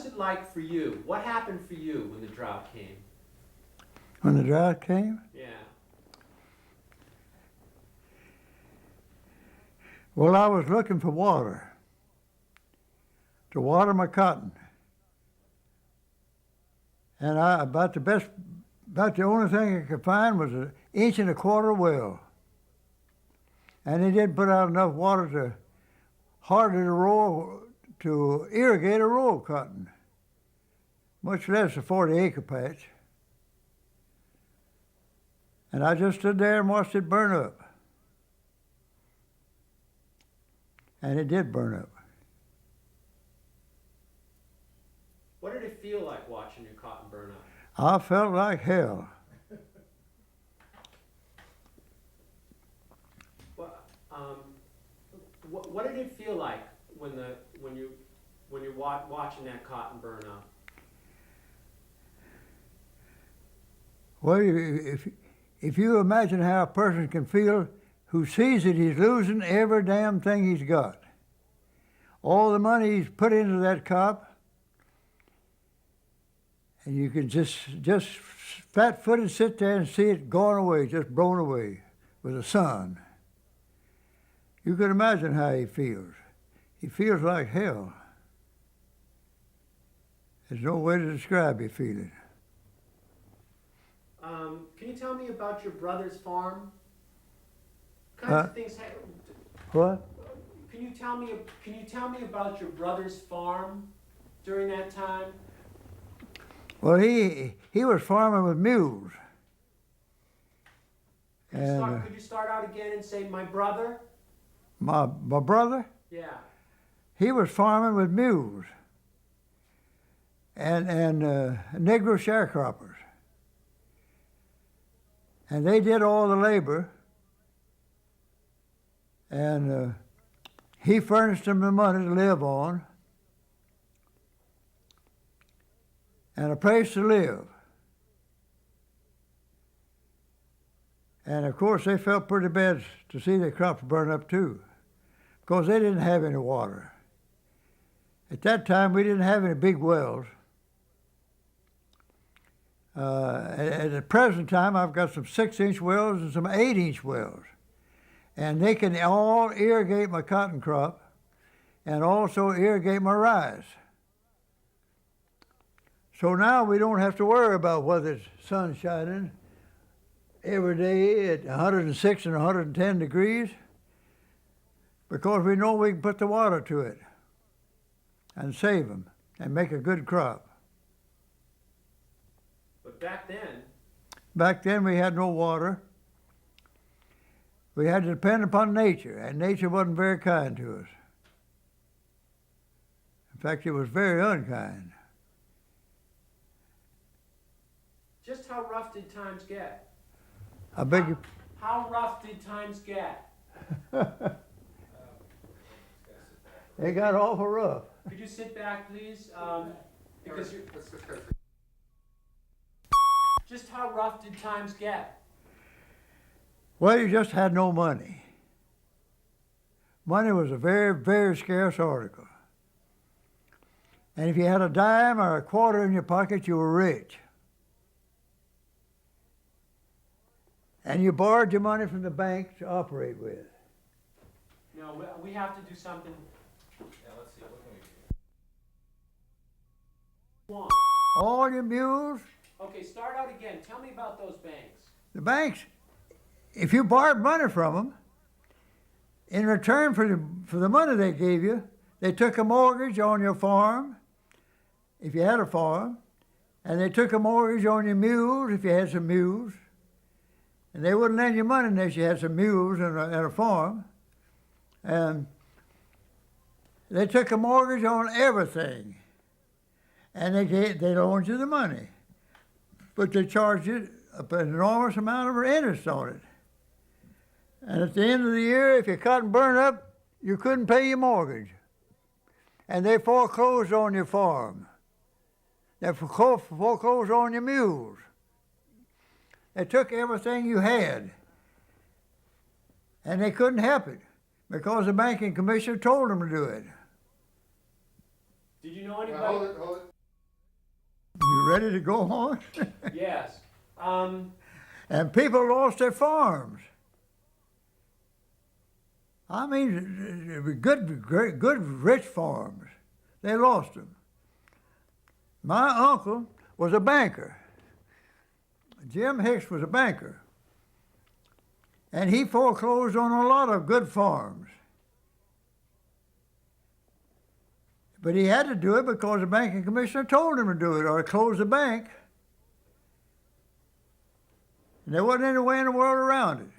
it like for you? What happened for you when the drought came? When the drought came? Yeah. Well, I was looking for water to water my cotton. And about the only thing I could find was 1.25 inch well. And they didn't put out enough water to hardly to irrigate a row of cotton, much less a 40-acre patch. And I just stood there and watched it burn up. And it did burn up. What did it feel like watching your cotton burn up? I felt like hell. What did it feel like when you're watching that cotton burn up? Well, if you imagine how a person can feel who sees that he's losing every damn thing he's got, all the money he's put into that crop, and you can just flat-footed sit there and see it gone away, just blown away with the sun. You can imagine how he feels. He feels like hell. There's no way to describe his feeling. Can you tell me about your brother's farm? What kinds of things? What? Can you tell me about your brother's farm during that time? Well, he was farming with mules. Could you start out again and say, my brother? My brother? Yeah. He was farming with mules and Negro sharecroppers. And they did all the labor, and he furnished them the money to live on and a place to live. And of course, they felt pretty bad to see their crops burn up too, because they didn't have any water. At that time, we didn't have any big wells. At the present time, I've got some 6-inch wells and some 8-inch wells. And they can all irrigate my cotton crop and also irrigate my rice. So now we don't have to worry about whether it's sun shining every day at 106 and 110 degrees, because we know we can put the water to it and save them and make a good crop. But back then we had no water. We had to depend upon nature, and nature wasn't very kind to us. In fact, it was very unkind. Just how rough did times get? I beg you. How rough did times get? They got awful rough. Could you sit back, please? Because you're... Just how rough did times get? Well, you just had no money. Money was a very, very scarce article. And if you had a dime or a quarter in your pocket, you were rich. And you borrowed your money from the bank to operate with. No, we have to do something. Yeah, let's see. What can we do? One. All your mules, Okay, start out again. Tell me about those banks. the banks, if you borrowed money from them, in return for the money they gave you, they took a mortgage on your farm, if you had a farm, and they took a mortgage on your mules, if you had some mules, and they wouldn't lend you money unless you had some mules and a farm, and they took a mortgage on everything, and they loaned you the money, but they charged you an enormous amount of interest on it. And at the end of the year, if your cotton burned up, you couldn't pay your mortgage. And they foreclosed on your farm. They foreclosed on your mules. They took everything you had. And they couldn't help it because the banking commissioner told them to do it. Did you know anybody? Hold it. ready to go on. Yes. And people lost their farms. I mean, good, rich farms. They lost them. My uncle was a banker. Jim Hicks was a banker. And he foreclosed on a lot of good farms. But he had to do it because the banking commissioner told him to do it, or close the bank. And there wasn't any way in the world around it.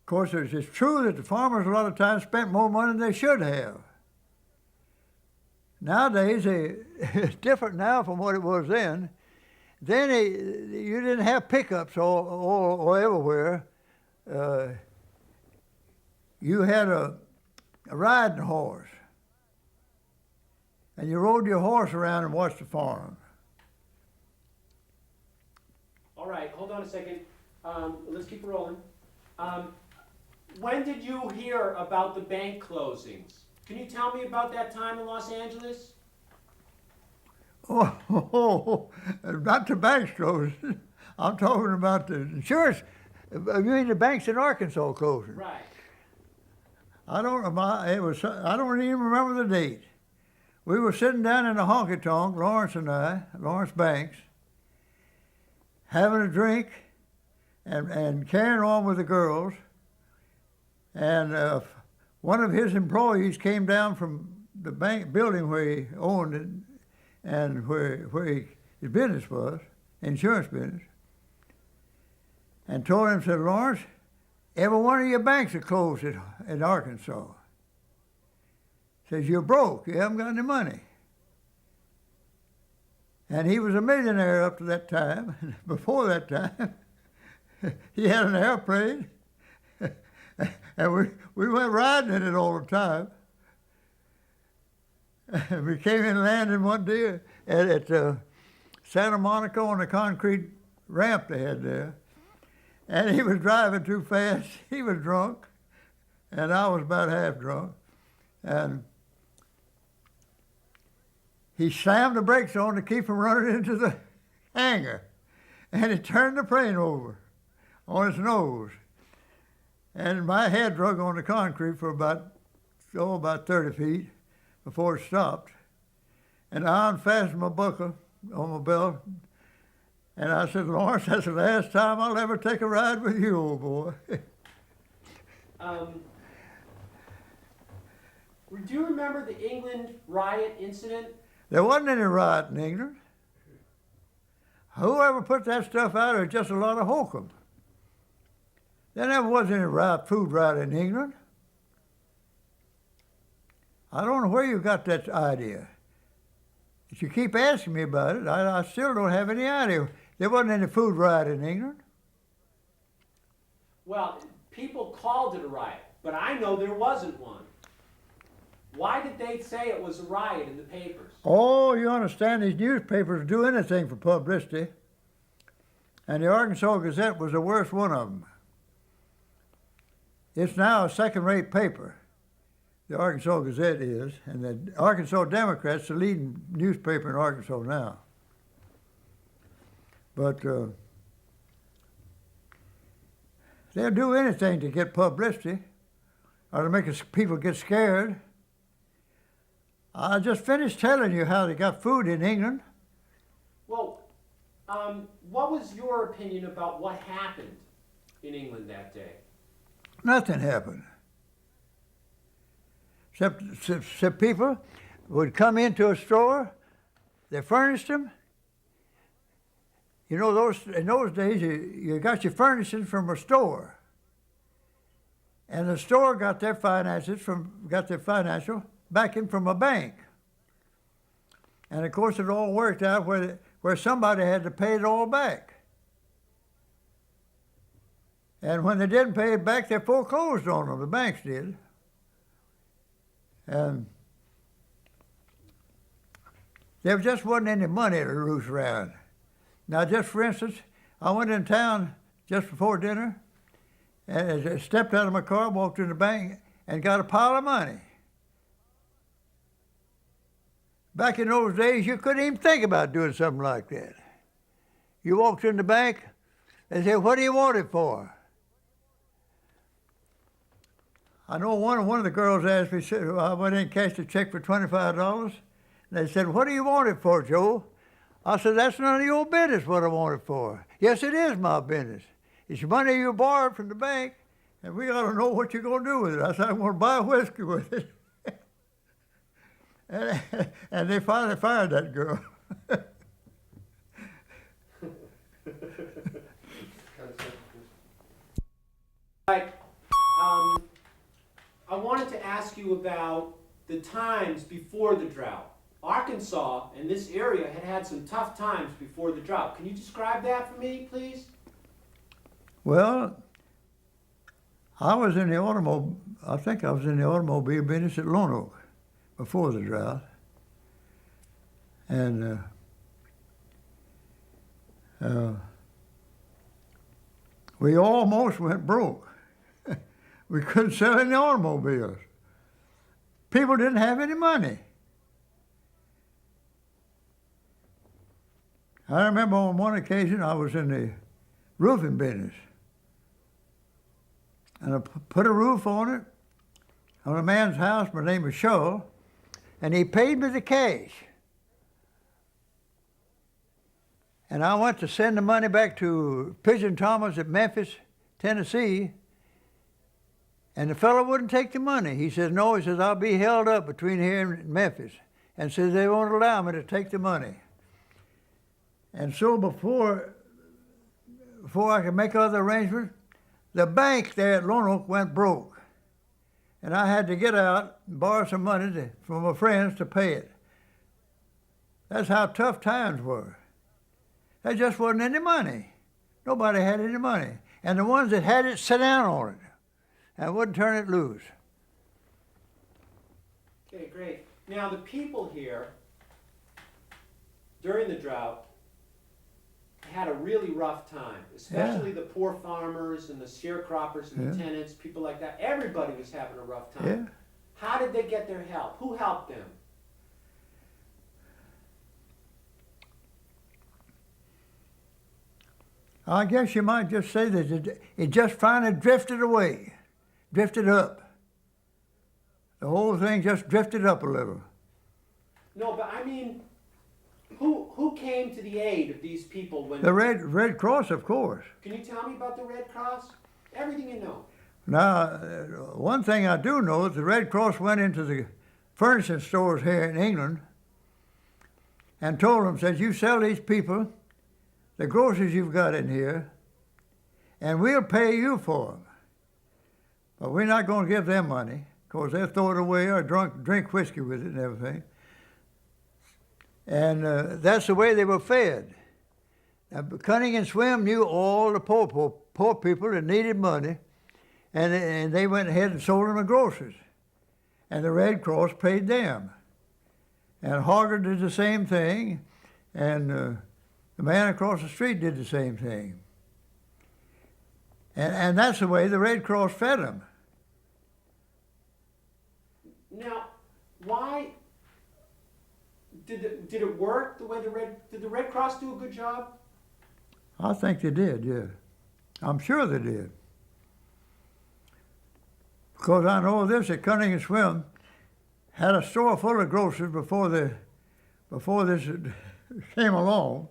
Of course, it's true that the farmers a lot of times spent more money than they should have. Nowadays, it's different now from what it was then. Then you didn't have pickups all everywhere. You had a riding horse. And you rode your horse around and watched the farm. All right, hold on a second. Let's keep rolling. When did you hear about the bank closings? Can you tell me about that time in Los Angeles? Oh, not the banks closing. I'm talking about the insurance. You mean the banks in Arkansas closing? Right. I don't even remember the date. We were sitting down in the honky tonk, Lawrence and I, Lawrence Banks, having a drink and carrying on with the girls. And one of his employees came down from the bank building where he owned it and where his business was, insurance business, and told him, said, Lawrence, every one of your banks are closed in Arkansas. Says, you're broke, you haven't got any money. And he was a millionaire up to that time. Before that time, he had an airplane, and we went riding in it all the time. And we came in and landed one day at Santa Monica on the concrete ramp they had there. And he was driving too fast. He was drunk, and I was about half drunk. And he slammed the brakes on to keep from running into the hangar. And he turned the plane over on its nose. And my head drug on the concrete for about 30 feet before it stopped. And I unfastened my buckle on my belt. And I said, Lawrence, that's the last time I'll ever take a ride with you, old boy. Do you remember the England riot incident? There wasn't any riot in England. Whoever put that stuff out there was just a lot of hokum. There never was any food riot in England. I don't know where you got that idea. If you keep asking me about it, I still don't have any idea. There wasn't any food riot in England. Well, people called it a riot, but I know there wasn't one. Why did they say it was a riot in the papers? Oh, you understand, these newspapers do anything for publicity. And the Arkansas Gazette was the worst one of them. It's now a second-rate paper. The Arkansas Gazette is, and the Arkansas Democrat's the leading newspaper in Arkansas now. But they'll do anything to get publicity or to make people get scared. I just finished telling you how they got food in England. Well, what was your opinion about what happened in England that day? Nothing happened. Except people would come into a store, they furnished them. You know, in those days, you got your furnishings from a store. And the store got their financial backing from a bank. And of course, it all worked out where somebody had to pay it all back. And when they didn't pay it back, they foreclosed on them, the banks did. And there just wasn't any money to loose around. Now, just for instance, I went in town just before dinner, and I stepped out of my car, walked in the bank, and got a pile of money. back in those days, you couldn't even think about doing something like that. You walked in the bank, they said, "What do you want it for?" I know one of the girls asked me, said, I went in and cashed a check for $25. And they said, "What do you want it for, Joe?" I said, "That's none of your business what I want it for." "Yes, it is my business. It's money you borrowed from the bank, and we ought to know what you're going to do with it." I said, "I'm going to buy whiskey with it." and they finally fired that girl. Right. I wanted to ask you about the times before the drought. Arkansas and this area had some tough times before the drought. Can you describe that for me, please? Well, I was in the automobile. I think I was in the automobile business at Lone Oak before the drought, and we almost went broke. We couldn't sell any automobiles. People didn't have any money. I remember on one occasion I was in the roofing business, and I put a roof on it, on a man's house. My name was Shaw, and he paid me the cash. And I went to send the money back to Pigeon Thomas at Memphis, Tennessee, and the fellow wouldn't take the money. He says, "No," he says, "I'll be held up between here and Memphis," and says they won't allow me to take the money. And so before I could make other arrangements, the bank there at Lone Oak went broke. And I had to get out and borrow some money from my friends to pay it. That's how tough times were. There just wasn't any money. Nobody had any money. And the ones that had it sat down on it and wouldn't turn it loose. Okay, great. Now, the people here, during the drought, had a really rough time, especially the poor farmers and the sharecroppers and the tenants, people like that. Everybody was having a rough time. Yeah. How did they get their help? Who helped them? I guess you might just say that it just finally drifted away, drifted up. The whole thing just drifted up a little. No, but I mean, who came to the aid of these people when... The Red Cross, of course. Can you tell me about the Red Cross? Everything you know. Now, one thing I do know is the Red Cross went into the furnishing stores here in England and told them, says, "You sell these people the groceries you've got in here, and we'll pay you for them. But we're not going to give them money, because they'll throw it away or drink whiskey with it and everything." And that's the way they were fed. Now, Cunning and Swim knew all the poor people that needed money, and they went ahead and sold them the groceries. And the Red Cross paid them. And Hoggard did the same thing, and the man across the street did the same thing. And that's the way the Red Cross fed them. Now, why did it work the way did the Red Cross do a good job? I think they did, yeah. I'm sure they did. Because I know this, that Cunning and Swim had a store full of groceries before this came along.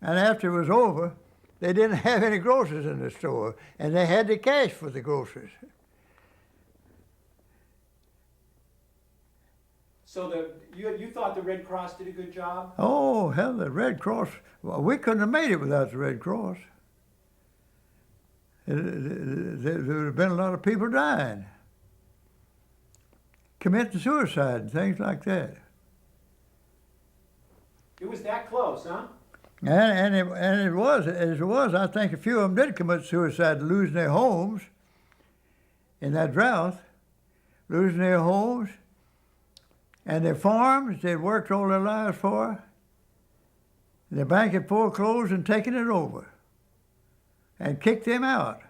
And after it was over, they didn't have any groceries in the store, and they had the cash for the groceries. So you thought the Red Cross did a good job? Oh, hell, the Red Cross, well, we couldn't have made it without the Red Cross. There would have been a lot of people dying, committing suicide and things like that. It was that close, huh? And it was, I think a few of them did commit suicide, losing their homes in that drought, losing their homes and their farms they'd worked all their lives for. The bank had foreclosed and taken it over and kicked them out.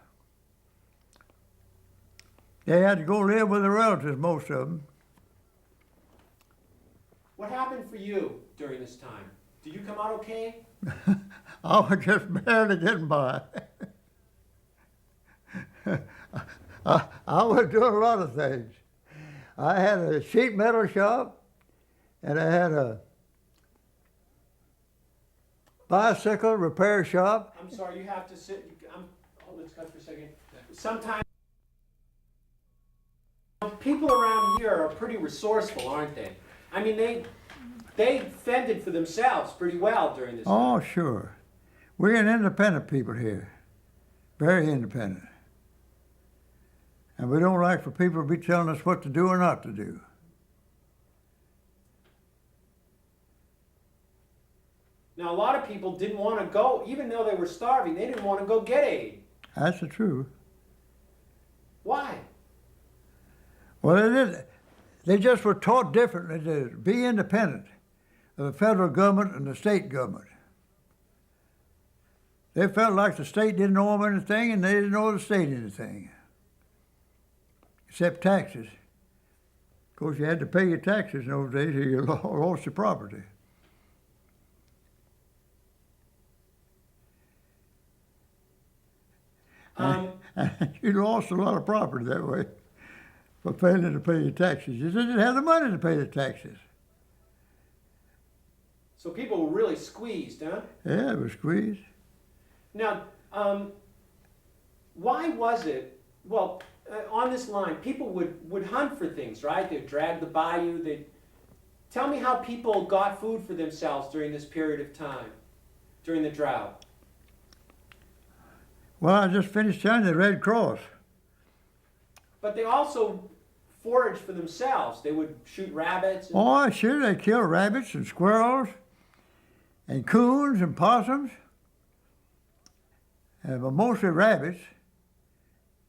They had to go live with their relatives, most of them. for you during this time? Did you come out okay? I was just barely getting by. I was doing a lot of things. I had a sheet metal shop, and I had a bicycle repair shop. I'm sorry, you have to sit. Oh, let's cut for a second. Sometimes people around here are pretty resourceful, aren't they? I mean, they fended for themselves pretty well during this Oh, time. sure. We're an independent people here, very independent. And we don't like for people to be telling us what to do or not to do. Now, a lot of people didn't want to go, even though they were starving, they didn't want to go get aid. That's the truth. Why? Well, they just were taught differently to be independent of the federal government and the state government. They felt like the state didn't owe them anything, and they didn't owe the state anything, except taxes. Of course, you had to pay your taxes in those days, or you lost your property. You lost a lot of property that way for failing to pay your taxes. You didn't have the money to pay the taxes. So people were really squeezed, huh? Yeah, it was squeezed. Now, why was it, well, on this line, people would hunt for things, right? They'd drag the bayou. Tell me how people got food for themselves during this period of time, during the drought. Well, I just finished telling you the Red Cross. But they also foraged for themselves. They would shoot rabbits. Oh, sure, they killed rabbits and squirrels and coons and possums. But mostly rabbits,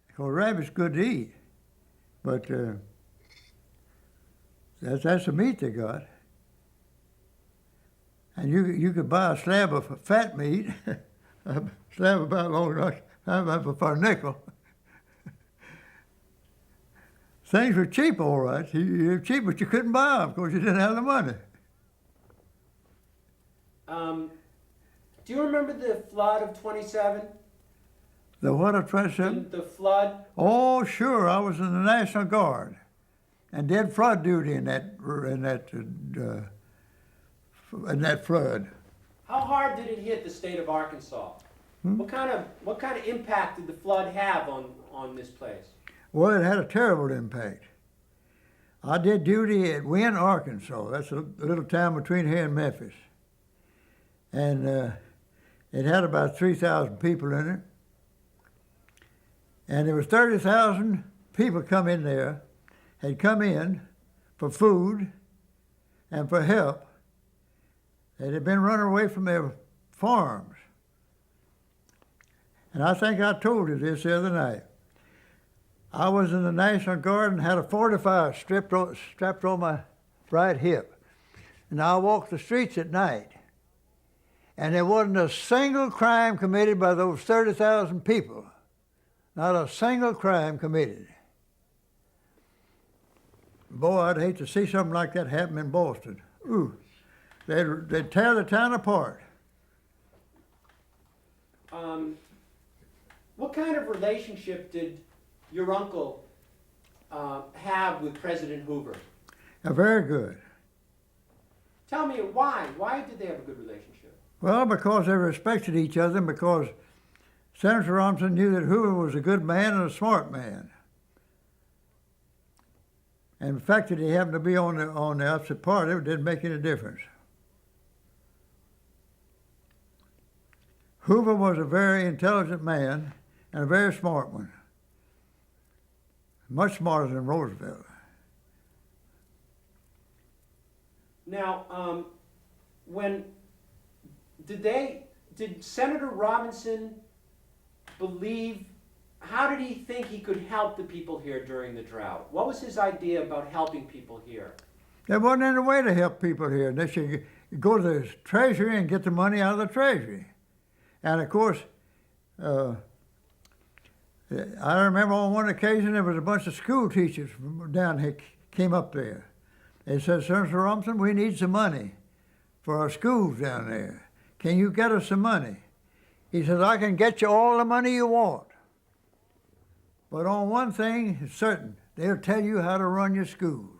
because rabbits good to eat. But that's the meat they got. And you could buy a slab of fat meat, a slab about long enough for a nickel. Things were cheap, all right. You were cheap, but you couldn't buy them because you didn't have the money. Do you remember the flood of 27? The what of 27? The flood? Oh, sure. I was in the National Guard and did flood duty in that flood. How hard did it hit the state of Arkansas? What kind of impact did the flood have on this place? Well, it had a terrible impact. I did duty at Wynne, Arkansas. That's a little town between here and Memphis. And it had about 3,000 people in it. And there was 30,000 people had come in for food and for help. They had been running away from their farms. And I think I told you this the other night. I was in the National Guard and had a .45 strapped on my right hip. And I walked the streets at night. And there wasn't a single crime committed by those 30,000 people. Not a single crime committed. Boy, I'd hate to see something like that happen in Boston. Ooh, they'd tear the town apart. What kind of relationship did your uncle have with President Hoover? Very good. Tell me why. Why did they have a good relationship? Well, because they respected each other and because Senator Robinson knew that Hoover was a good man and a smart man. And the fact that he happened to be on the opposite party didn't make any difference. Hoover was a very intelligent man and a very smart one. Much smarter than Roosevelt. Now, did Senator Robinson believe, how did he think he could help the people here during the drought? What was his idea about helping people here? There wasn't any way to help people here. They should go to the Treasury and get the money out of the Treasury. And of course, I remember on one occasion there was a bunch of school teachers from down here came up there. They said, Senator Robinson, we need some money for our schools down there. Can you get us some money? He says, I can get you all the money you want. But on one thing is certain, they'll tell you how to run your schools.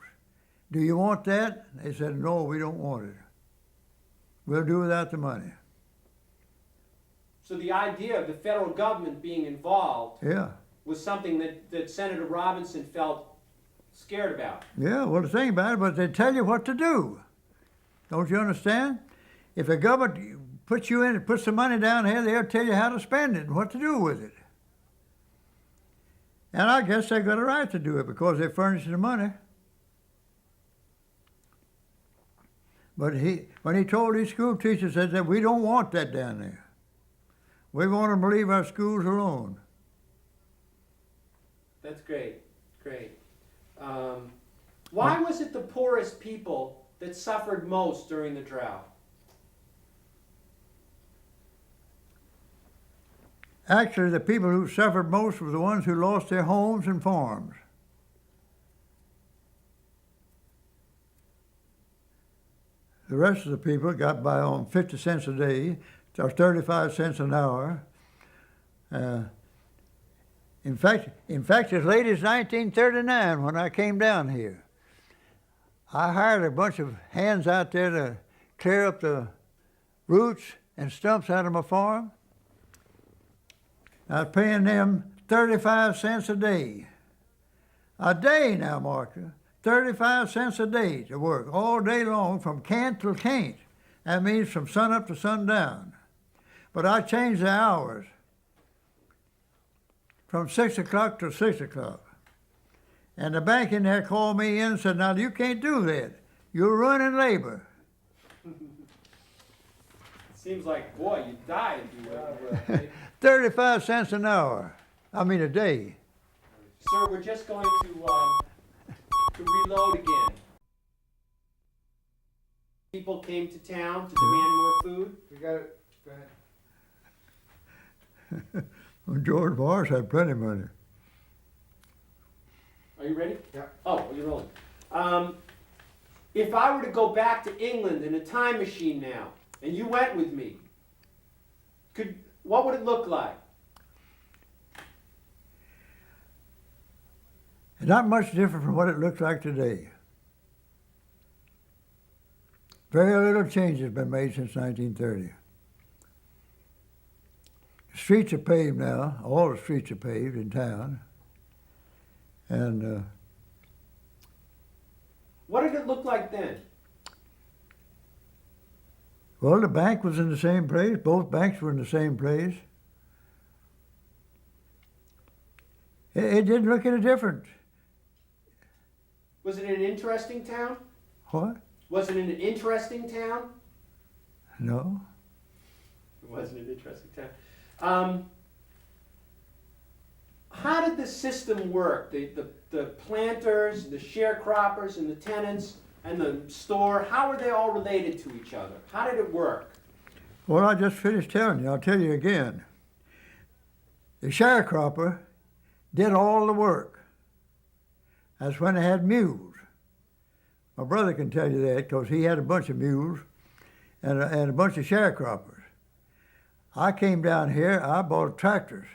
Do you want that? They said, no, we don't want it. We'll do without the money. So the idea of the federal government being involved Yeah. was something that Senator Robinson felt scared about. Yeah, well, the thing about it, but they tell you what to do. Don't you understand? If the government puts you in and puts some money down here, they'll tell you how to spend it and what to do with it. And I guess they got a right to do it because they furnish the money. But when he told these school teachers that we don't want that down there. We want them to leave our schools alone. That's great, great. Why was it the poorest people that suffered most during the drought? Actually, the people who suffered most were the ones who lost their homes and farms. The rest of the people got by on 50 cents a day, or 35 cents an hour. In fact, as late as 1939, when I came down here, I hired a bunch of hands out there to clear up the roots and stumps out of my farm. I was paying them 35 cents a day. A day now, Martha. 35 cents a day to work all day long from can't till can't. That means from sun up to sundown. But I changed the hours from 6 o'clock to 6 o'clock. And the bank in there called me in and said, now you can't do that. You're running labor. Seems like, boy, you'd die if you were. 35 cents an hour. I mean a day. Sir, we're just going to reload again. People came to town to demand more food. We got it. Go ahead. Well, George Morris had plenty of money. Are you ready? Yeah. Oh, you're rolling. If I were to go back to England in a time machine now, and you went with me, what would it look like? Not much different from what it looks like today. Very little change has been made since 1930. The streets are paved now. All the streets are paved in town. And What did it look like then? well, the bank was in the same place. Both banks were in the same place. It didn't look any different. Was it an interesting town? What? Was it an interesting town? No. It wasn't an interesting town. How did the system work? The planters, the sharecroppers, and the tenants, and the store, how were they all related to each other? How did it work? Well, I just finished telling you. I'll tell you again. The sharecropper did all the work. That's when they had mules. My brother can tell you that because he had a bunch of mules and a bunch of sharecroppers. I came down here, I bought tractors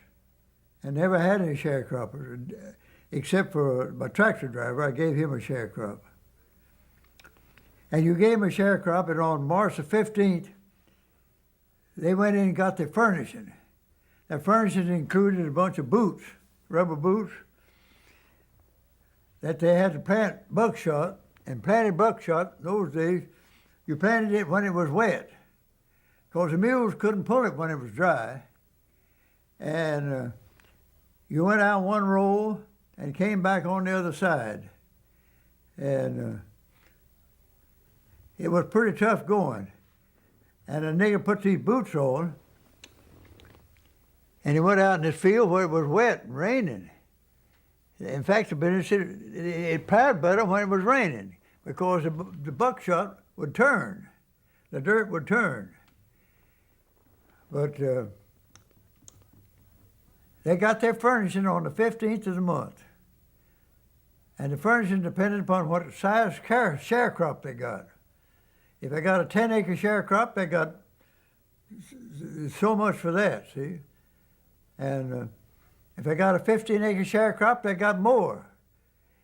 and never had any sharecroppers except for my tractor driver. I gave him a sharecropper. And you gave him a sharecropper, and on March the 15th, they went in and got their furnishing. Their furnishing included a bunch of boots, rubber boots, that they had to plant buckshot. And planted buckshot in those days, you planted it when it was wet, because the mules couldn't pull it when it was dry. And you went out one row and came back on the other side. And it was pretty tough going. And a nigger put these boots on, and he went out in this field where it was wet and raining. In fact, it plowed better when it was raining because the buckshot would turn, the dirt would turn. But they got their furnishing on the 15th of the month. And the furnishing depended upon what size sharecrop they got. If they got a 10-acre sharecrop, they got so much for that, see? And if they got a 15-acre sharecrop, they got more.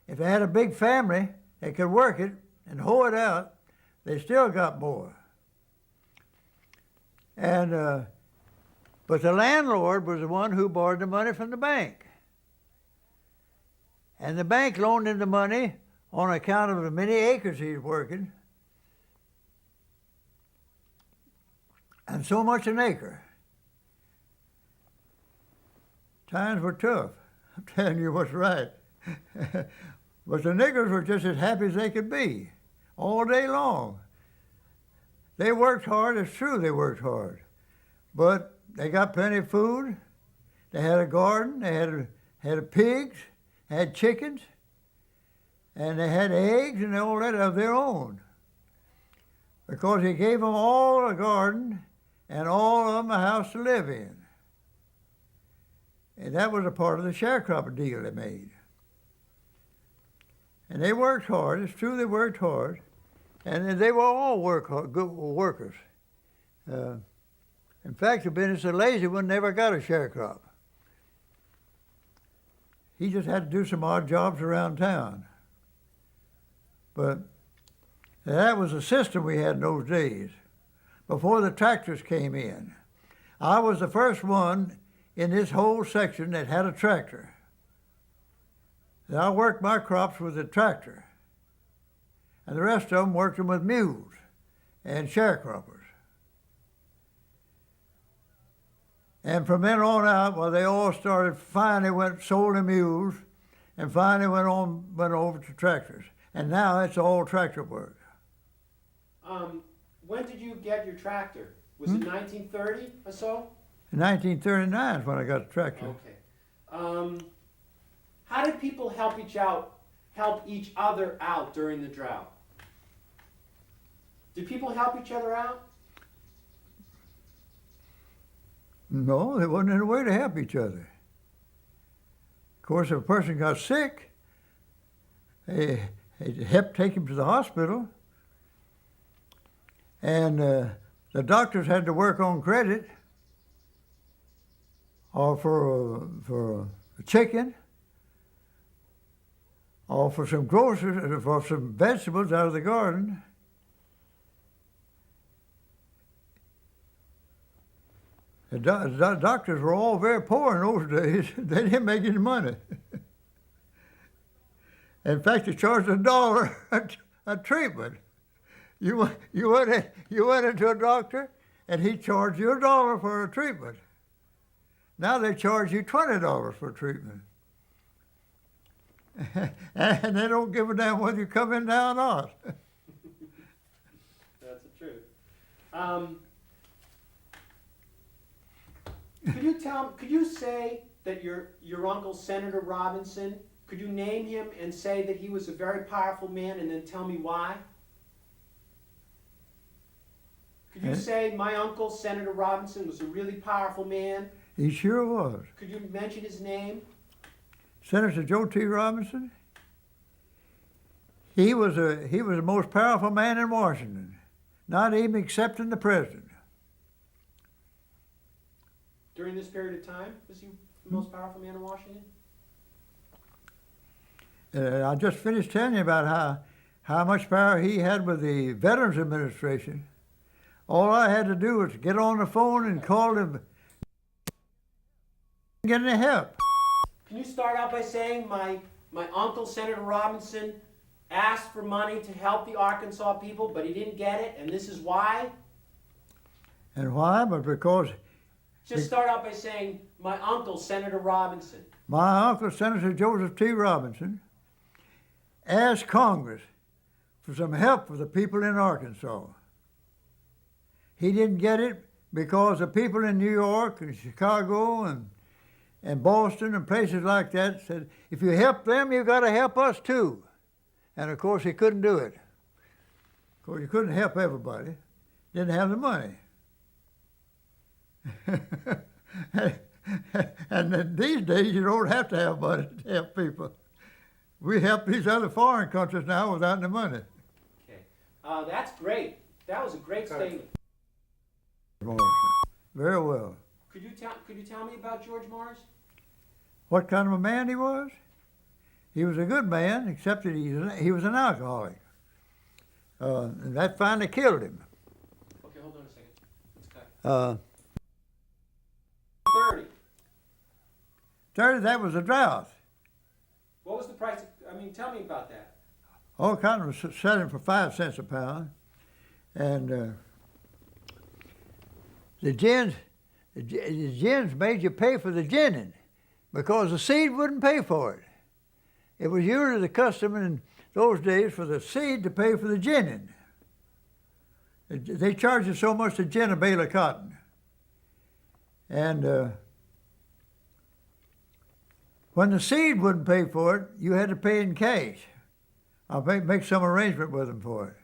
If they had a big family, they could work it and hoe it out, they still got more. And but the landlord was the one who borrowed the money from the bank. And the bank loaned him the money on account of the many acres he's working. And so much an acre. Times were tough. I'm telling you what's right. But the niggers were just as happy as they could be, all day long. They worked hard, it's true they worked hard. But they got plenty of food. They had a garden, they had pigs, had chickens, and they had eggs and all that of their own. Because he gave them all a garden and all of them a house to live in. And that was a part of the sharecropper deal they made. And they worked hard. It's true they worked hard. And they were all good workers. In fact, the business of lazy one never got a sharecrop. He just had to do some odd jobs around town. But that was the system we had in those days, before the tractors came in. I was the first one in this whole section that had a tractor. And I worked my crops with a tractor. And the rest of them worked them with mules and sharecroppers. And from then on out, well, they all started, finally sold the mules, and finally went over to tractors. And now it's all tractor work. When did you get your tractor? Was it 1930 or so? In 1939 is when I got the tractor. Okay. How did people help each other out during the drought? Did people help each other out? No, there wasn't any way to help each other. Of course, if a person got sick, they helped take him to the hospital. And the doctors had to work on credit, or for a chicken, or for some groceries, for some vegetables out of the garden. The doctors were all very poor in those days. They didn't make any money. In fact, they charged $1 a treatment. You went into a doctor, and he charged you $1 for a treatment. Now they charge you $20 for treatment. And they don't give a damn whether you come in now or not. That's the truth. Could you say that your uncle, Senator Robinson, could you name him and say that he was a very powerful man, and then tell me why? Could you say my uncle, Senator Robinson, was a really powerful man? He sure was. Could you mention his name? Senator Joe T. Robinson. He was the most powerful man in Washington, not even excepting the president. During this period of time, was he the most powerful man in Washington? I just finished telling you about how much power he had with the Veterans Administration. All I had to do was get on the phone and call them, get any help. Can you start out by saying my uncle, Senator Robinson, asked for money to help the Arkansas people, but he didn't get it, and this is why? And why? But because Just start out by saying my uncle, Senator Robinson. my uncle, Senator Joseph T. Robinson, asked Congress for some help for the people in Arkansas. He didn't get it because the people in New York and Chicago and Boston and places like that said, if you help them, you've got to help us too. And of course, he couldn't do it. Of course, you couldn't help everybody. Didn't have the money. And these days, you don't have to have money to help people. we help these other foreign countries now without the money. Okay. That's great. That was a great statement. Morrison. Very well. Could you tell me about George Morris? What kind of a man he was? He was a good man, except that he was an alcoholic. And that finally killed him. Okay, hold on a second. Let's cut. 30. 30, that was a drought. What was the price? Tell me about that. All cotton was selling for 5 cents a pound. And the gins made you pay for the ginning because the seed wouldn't pay for it. It was usually the custom in those days for the seed to pay for the ginning. They charged you so much to gin a bale of cotton. And when the seed wouldn't pay for it, you had to pay in cash. I'll make some arrangement with them for it.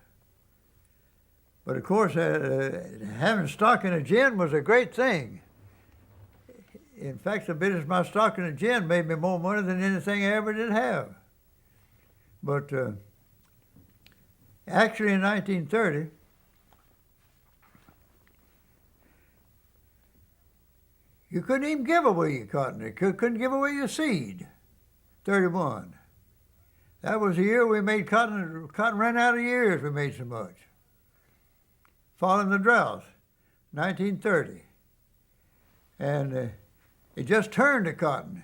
But of course, having stock in a gin was a great thing. In fact, the business of my stock in a gin made me more money than anything I ever did have. But actually in 1930, you couldn't even give away your cotton. You couldn't give away your seed. 31. That was the year we made cotton. Cotton ran out of years. We made so much. Following the drought, 1930. And it just turned to cotton.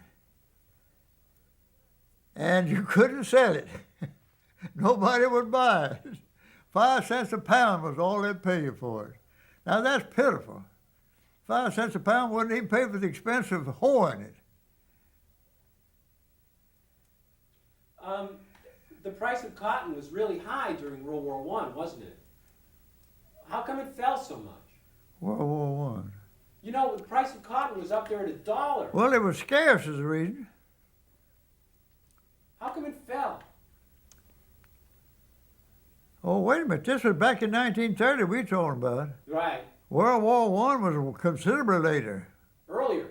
And you couldn't sell it. Nobody would buy it. 5 cents a pound was all they'd pay you for it. Now that's pitiful. 5 cents a pound wouldn't even pay for the expense of hoeing it. The price of cotton was really high during World War I, wasn't it? How come it fell so much? World War I. You know, the price of cotton was up there at $1. Well, it was scarce is the reason. How come it fell? Oh, wait a minute. This was back in 1930 we talking about. Right. World War I was considerably later. Earlier.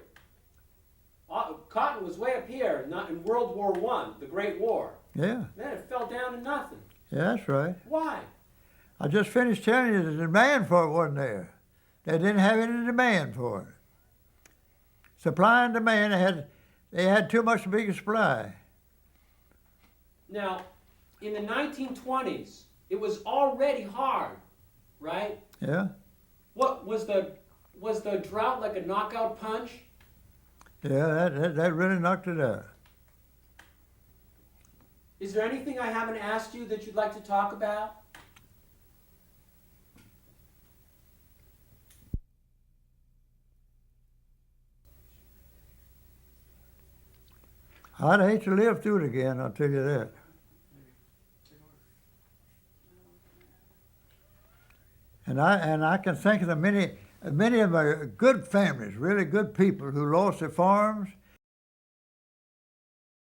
Cotton was way up here, not in World War I, the Great War. Yeah, Then it fell down to nothing. yeah, that's right. Why? I just finished telling you the demand for it wasn't there. They didn't have any demand for it. Supply and demand, they had too much big supply. Now, in the 1920s, it was already hard, right? Yeah, What was the drought like a knockout punch? yeah, that really knocked it out. Is there anything I haven't asked you that you'd like to talk about? I'd hate to live through it again, I'll tell you that. And I can think of the many of my good families, really good people who lost their farms